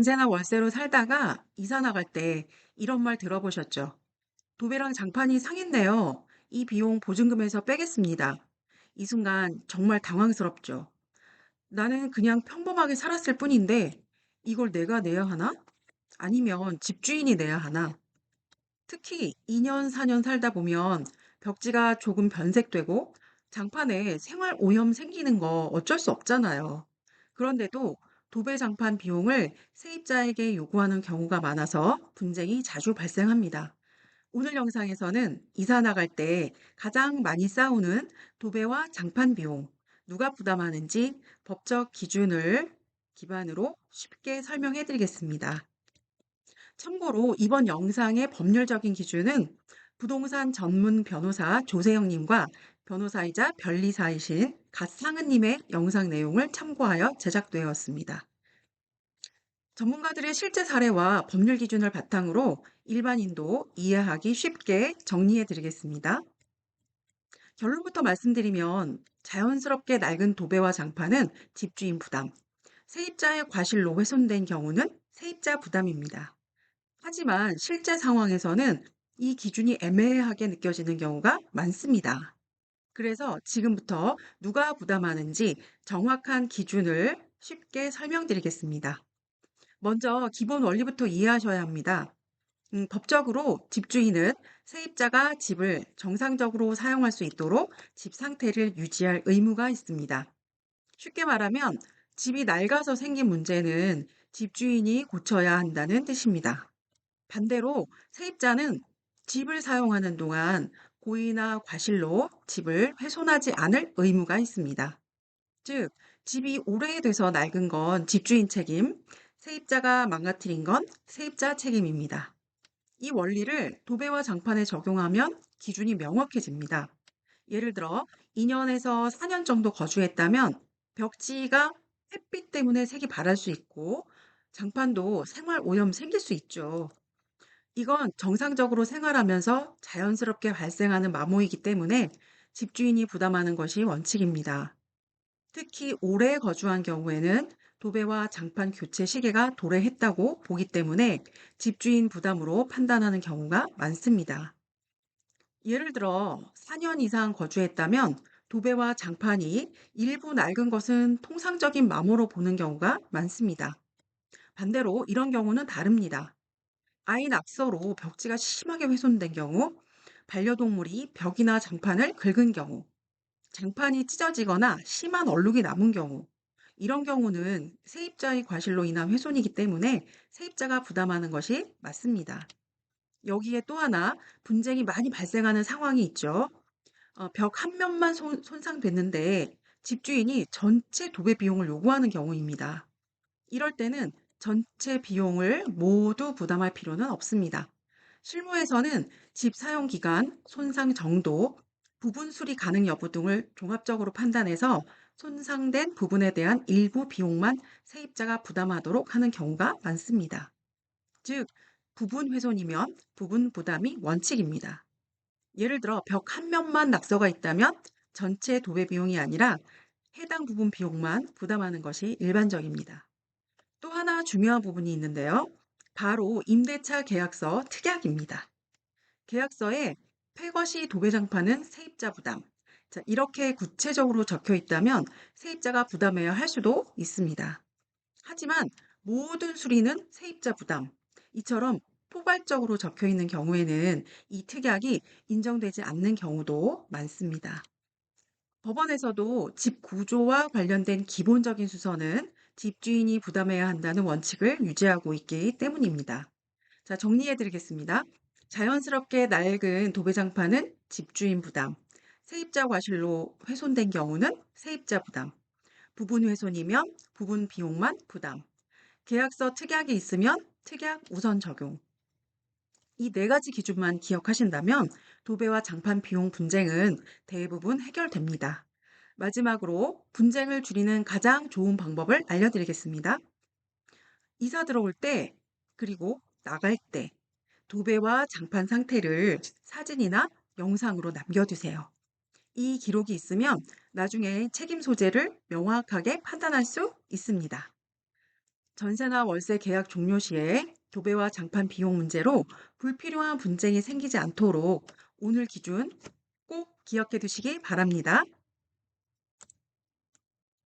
전세나 월세로 살다가 이사 나갈 때 이런 말 들어보셨죠? 도배랑 장판이 상했네요. 이 비용 보증금에서 빼겠습니다. 이 순간 정말 당황스럽죠. 나는 그냥 평범하게 살았을 뿐인데 이걸 내가 내야 하나? 아니면 집주인이 내야 하나? 특히 2년, 4년 살다 보면 벽지가 조금 변색되고 장판에 생활 오염 생기는 거 어쩔 수 없잖아요. 그런데도 도배 장판 비용을 세입자에게 요구하는 경우가 많아서 분쟁이 자주 발생합니다. 오늘 영상에서는 이사 나갈 때 가장 많이 싸우는 도배와 장판 비용, 누가 부담하는지 법적 기준을 기반으로 쉽게 설명해 드리겠습니다. 참고로 이번 영상의 법률적인 기준은 부동산 전문 변호사 조세영님과 변호사이자 변리사이신 갓상은님의 영상 내용을 참고하여 제작되었습니다. 전문가들의 실제 사례와 법률 기준을 바탕으로 일반인도 이해하기 쉽게 정리해 드리겠습니다. 결론부터 말씀드리면 자연스럽게 낡은 도배와 장판은 집주인 부담, 세입자의 과실로 훼손된 경우는 세입자 부담입니다. 하지만 실제 상황에서는 이 기준이 애매하게 느껴지는 경우가 많습니다. 그래서 지금부터 누가 부담하는지 정확한 기준을 쉽게 설명드리겠습니다. 먼저 기본 원리부터 이해하셔야 합니다. 법적으로 집주인은 세입자가 집을 정상적으로 사용할 수 있도록 집 상태를 유지할 의무가 있습니다. 쉽게 말하면 집이 낡아서 생긴 문제는 집주인이 고쳐야 한다는 뜻입니다. 반대로 세입자는 집을 사용하는 동안 고의나 과실로 집을 훼손하지 않을 의무가 있습니다. 즉, 집이 오래돼서 낡은 건 집주인 책임, 세입자가 망가뜨린 건 세입자 책임입니다. 이 원리를 도배와 장판에 적용하면 기준이 명확해집니다. 예를 들어 2년에서 4년 정도 거주했다면 벽지가 햇빛 때문에 색이 바랄 수 있고 장판도 생활 오염 생길 수 있죠. 이건 정상적으로 생활하면서 자연스럽게 발생하는 마모이기 때문에 집주인이 부담하는 것이 원칙입니다. 특히 오래 거주한 경우에는 도배와 장판 교체 시기가 도래했다고 보기 때문에 집주인 부담으로 판단하는 경우가 많습니다. 예를 들어 4년 이상 거주했다면 도배와 장판이 일부 낡은 것은 통상적인 마모로 보는 경우가 많습니다. 반대로 이런 경우는 다릅니다. 아이 낙서로 벽지가 심하게 훼손된 경우, 반려동물이 벽이나 장판을 긁은 경우, 장판이 찢어지거나 심한 얼룩이 남은 경우, 이런 경우는 세입자의 과실로 인한 훼손이기 때문에 세입자가 부담하는 것이 맞습니다. 여기에 또 하나 분쟁이 많이 발생하는 상황이 있죠. 벽 한 면만 손상됐는데 집주인이 전체 도배 비용을 요구하는 경우입니다. 이럴 때는 전체 비용을 모두 부담할 필요는 없습니다. 실무에서는 집 사용 기간, 손상 정도, 부분 수리 가능 여부 등을 종합적으로 판단해서 손상된 부분에 대한 일부 비용만 세입자가 부담하도록 하는 경우가 많습니다. 즉, 부분 훼손이면 부분 부담이 원칙입니다. 예를 들어 벽 한 면만 낙서가 있다면 전체 도배 비용이 아니라 해당 부분 비용만 부담하는 것이 일반적입니다. 또 하나 중요한 부분이 있는데요. 바로 임대차 계약서 특약입니다. 계약서에 폐거시 도배장판은 세입자 부담. 자, 이렇게 구체적으로 적혀 있다면 세입자가 부담해야 할 수도 있습니다. 하지만 모든 수리는 세입자 부담. 이처럼 포괄적으로 적혀 있는 경우에는 이 특약이 인정되지 않는 경우도 많습니다. 법원에서도 집 구조와 관련된 기본적인 수선은 집주인이 부담해야 한다는 원칙을 유지하고 있기 때문입니다. 자, 정리해 드리겠습니다. 자연스럽게 낡은 도배장판은 집주인 부담, 세입자 과실로 훼손된 경우는 세입자 부담, 부분 훼손이면 부분 비용만 부담, 계약서 특약이 있으면 특약 우선 적용. 이 네 가지 기준만 기억하신다면 도배와 장판 비용 분쟁은 대부분 해결됩니다. 마지막으로 분쟁을 줄이는 가장 좋은 방법을 알려드리겠습니다. 이사 들어올 때, 그리고 나갈 때, 도배와 장판 상태를 사진이나 영상으로 남겨두세요. 이 기록이 있으면 나중에 책임 소재를 명확하게 판단할 수 있습니다. 전세나 월세 계약 종료 시에 도배와 장판 비용 문제로 불필요한 분쟁이 생기지 않도록 오늘 기준 꼭 기억해 두시기 바랍니다.